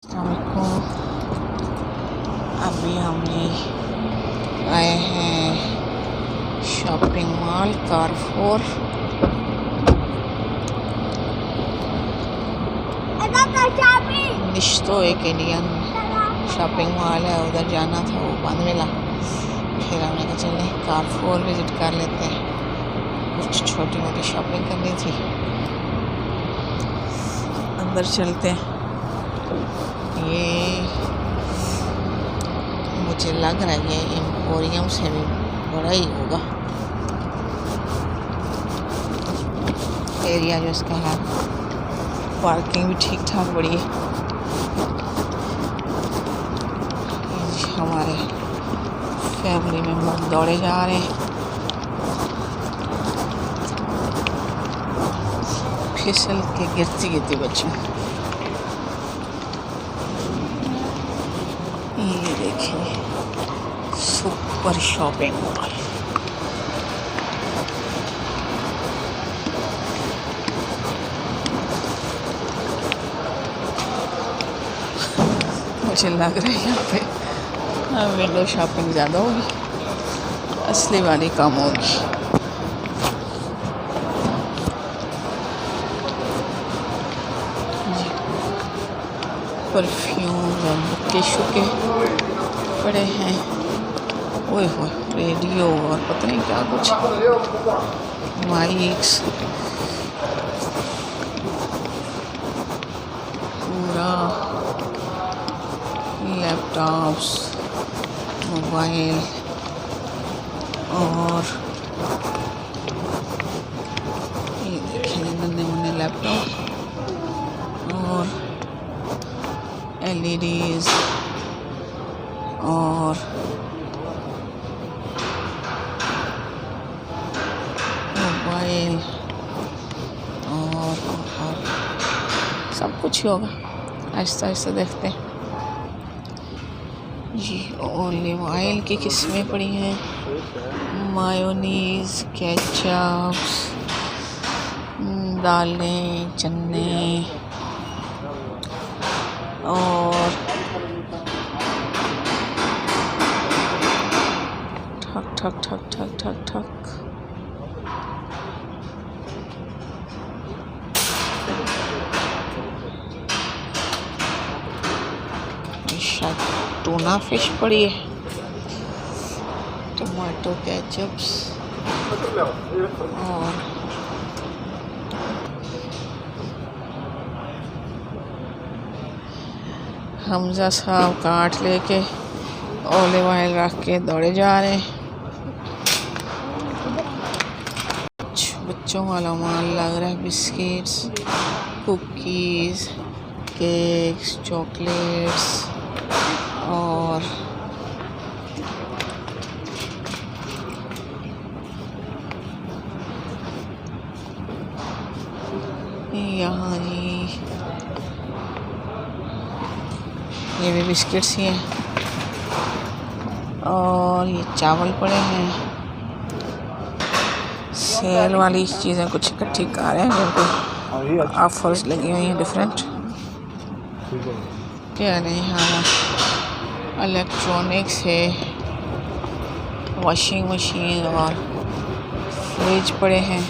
अस्सलामुअलैकुम। अभी हम आए हैं शॉपिंग मॉल कारफोर। निश्तो एक इंडियन शॉपिंग मॉल है, उधर जाना था, वो बंद मिला। फिर हमने कहा चले कारफोर विज़िट कर लेते हैं, कुछ छोटी मोटी शॉपिंग करनी थी। अंदर चलते हैं। ये मुझे लग रहा है ये एम्पोरियम से भी बड़ा ही होगा एरिया जो इसका है। पार्किंग भी ठीक ठाक बड़ी है। हमारे फैमिली मेम्बर दौड़े जा रहे हैं, फिसल के गिरती गिरती बच्चों। ये देखिए सुपर शॉपिंग मॉल। मुझे लग रहा है यहाँ पे विंडो शॉपिंग ज़्यादा होगी, असली वाली कम होगी। परफ्यूम और बुके शुके पड़े हैं। ओए होए, रेडियो और पता नहीं क्या कुछ, माइक्स, पूरा लैपटॉप्स, मोबाइल और ये देखिए नन्हे मुन्ने लैपटॉप और LEDs और मोबाइल और सब कुछ ही होगा। आहिस्ता आहिस्ता देखते हैं। जी ओलिव ऑयल की किस्में पड़ी हैं, मायोनीज, केचप्स, दालें, चने और ठक ठक ठक ठक ठक ठक शायद टूना फिश पड़ी है, टमाटो केचप्स और हमजा साहब काट लेके ऑलिव ऑयल रख के दौड़े जा रहे हैं। बच्चों वाला माल लग रहा है, बिस्किट्स, कुकीज़, केक्स, चॉकलेट्स और यहाँ जी ये भी बिस्किट्स ही हैं और ये चावल पड़े हैं। सेल वाली चीज़ें कुछ इकट्ठी कर रहे हैं, बिल्कुल ऑफर्स लगी हुई हैं डिफरेंट। क्या नहीं, हाँ इलेक्ट्रॉनिक्स है, वॉशिंग मशीन और फ्रिज पड़े हैं,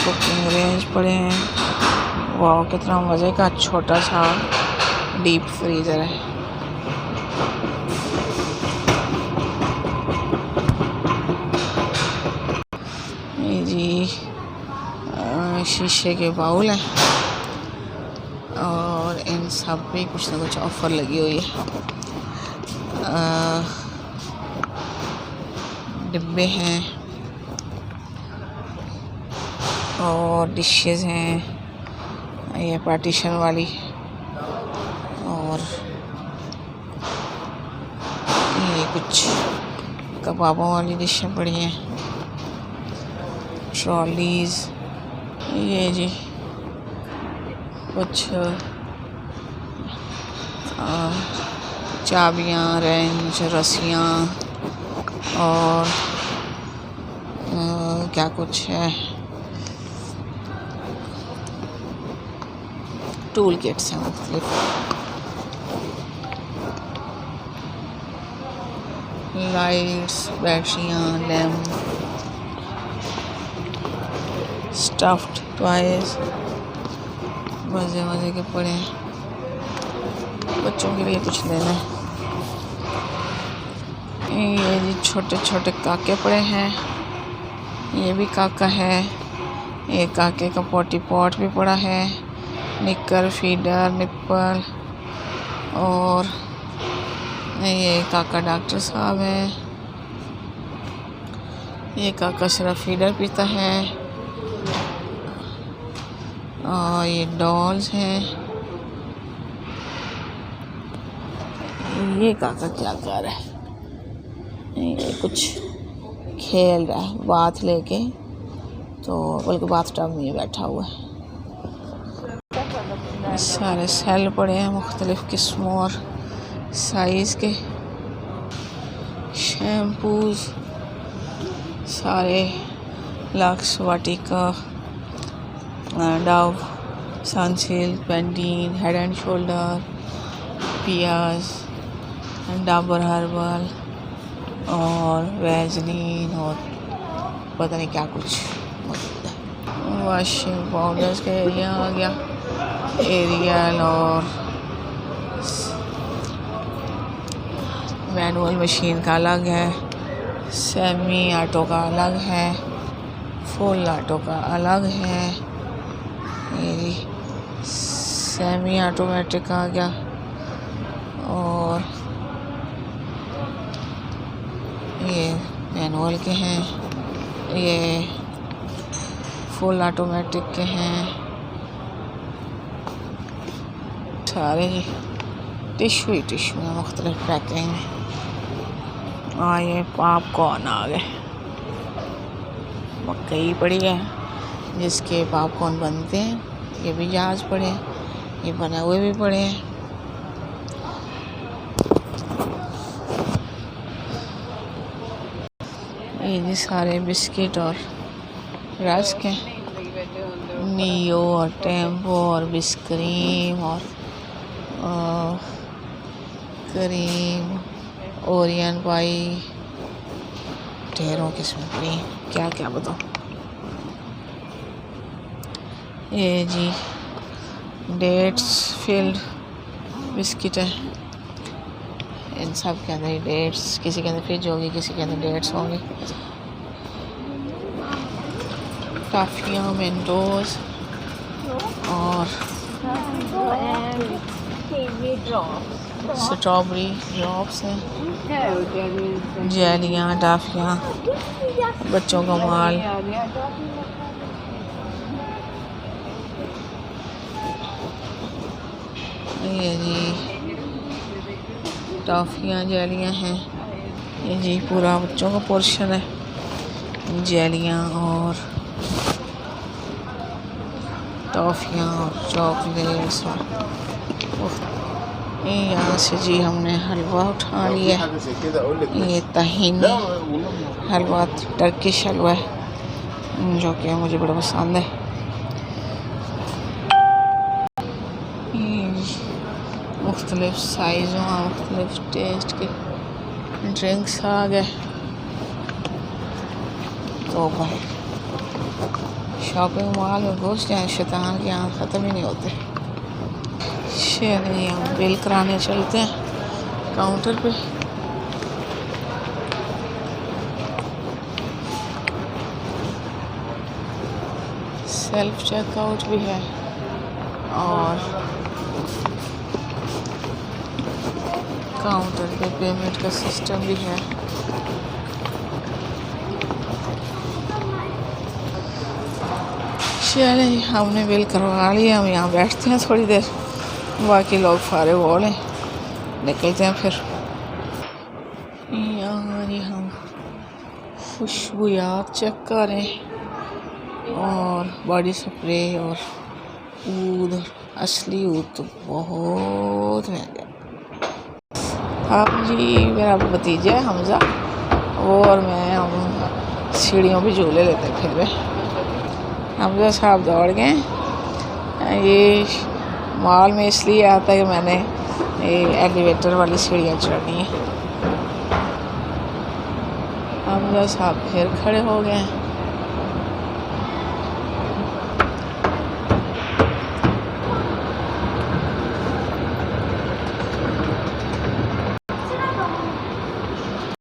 कुकिंग रेंज पड़े हैं। वाह कितना मज़े का छोटा सा डीप फ्रीज़र है। ये जी शीशे के बाउल हैं और इन सब पे कुछ ना कुछ ऑफ़र लगी हुई है। डिब्बे हैं और डिशेस हैं, ये पार्टीशन वाली, और ये कुछ कबाबों वाली डिशें पड़ी हैं, ट्रॉलीज़। ये जी कुछ चाबियाँ, रेंच, रस्सियाँ और क्या कुछ है, टूल किट्स हैं मुख्तलिफ। लाइट्स, बैटरियाँ, लैम्प, स्टफ्ड टॉयज, मज़े मज़े के पड़े हैं। बच्चों के लिए कुछ लेना है। ये जी छोटे छोटे काके पड़े हैं। ये भी काका है। ये काके का पॉटी पॉट भी पड़ा है। निकर, फीडर, निप्पल। और ये काका डॉक्टर साहब है। ये काका सिर्फ फीडर पीता है। और ये डॉल्स हैं। ये काका क्या कर रहा है? ये कुछ खेल रहा है बाथ लेके, तो बल्कि बाथ टब में बैठा हुआ है। सारे सेल पड़े हैं मुख्तलिफ किस्मों और साइज़ के। शैम्पूज सारे, Lux, Vatika, Dove, Sunsilk, Pantene, Head and Shoulders, पियाज, डाबर हर्बल और वैसलीन और पता नहीं क्या कुछ मौजूद है। वॉशिंग पाउडर्स का एरिया आ गया। एरियल और मैनुअल मशीन का अलग है। सेमी ऑटो का अलग है। फुल ऑटो का अलग है। ये सेमी ऑटोमेटिक आ गया। और ये मैनुअल के हैं। ये फुल ऑटोमेटिक के हैं। सारे टिश्यू ही टिश्यू हैं मुख्तलिफ पैकिंग में। और ये पॉपकॉर्न आ गए। मकई पड़ी है जिसके पॉपकॉर्न बनते हैं। ये भी जहाज पड़े हैं। ये बने हुए भी पड़े हैं। ये जी सारे बिस्किट और रस्क हैं। नियो और टेम्पो और बिस्क्रीम और क्रीम, ओरियन पाई, ढेरों किस्में पड़ी हैं। क्या क्या बताऊँ। ये जी डेट्स फिल्ड बिस्किट है। इन सब के अंदर डेट्स, किसी के अंदर फ्रिज होगी, किसी के अंदर डेट्स होंगी। टॉफियाँ, मेंटोस और स्ट्रॉबेरी ड्रॉप्स हैं। जेलियाँ, टॉफियाँ, बच्चों का माल। ये जी टॉफियाँ, जेलियाँ हैं। ये जी पूरा बच्चों का पोर्शन है। जेलियाँ और टॉफियाँ और चॉकलेट्स। और यहाँ से जी हमने हलवा उठा लिया। ये तहीनी हलवा, टर्किश हलवा है, जो कि मुझे बड़ा पसंद है। मुख्तलिफ साइज़ों और मुख्तलिफ टेस्ट के ड्रिंक्स आ गए। तो भाई शॉपिंग मॉल में घुस जाए, शैतान के यहाँ ख़त्म ही नहीं होते। चलिए हम बिल कराने चलते हैं काउंटर पे। सेल्फ चेकआउट भी है और काउंटर पे पेमेंट का सिस्टम भी है। चलिए हमने बिल करवा लिया। हम यहाँ बैठते हैं थोड़ी देर, बाकी लोग फारे हो लें, निकलते हैं फिर। यहाँ हम खुशबूयात चेक करें और बॉडी स्प्रे और ऊद। असली ऊद तो बहुत महंगा। हाँ जी, मेरा भतीजा है हमजा, वो और मैं हम सीढ़ियों पे झूले लेते फिर वे। हमजा साहब दौड़ गए। ये मॉल में इसलिए आता है कि मैंने ये एलिवेटर वाली सीढ़ियाँ चढ़नी है। हमजा साहब फिर खड़े हो गए हैं।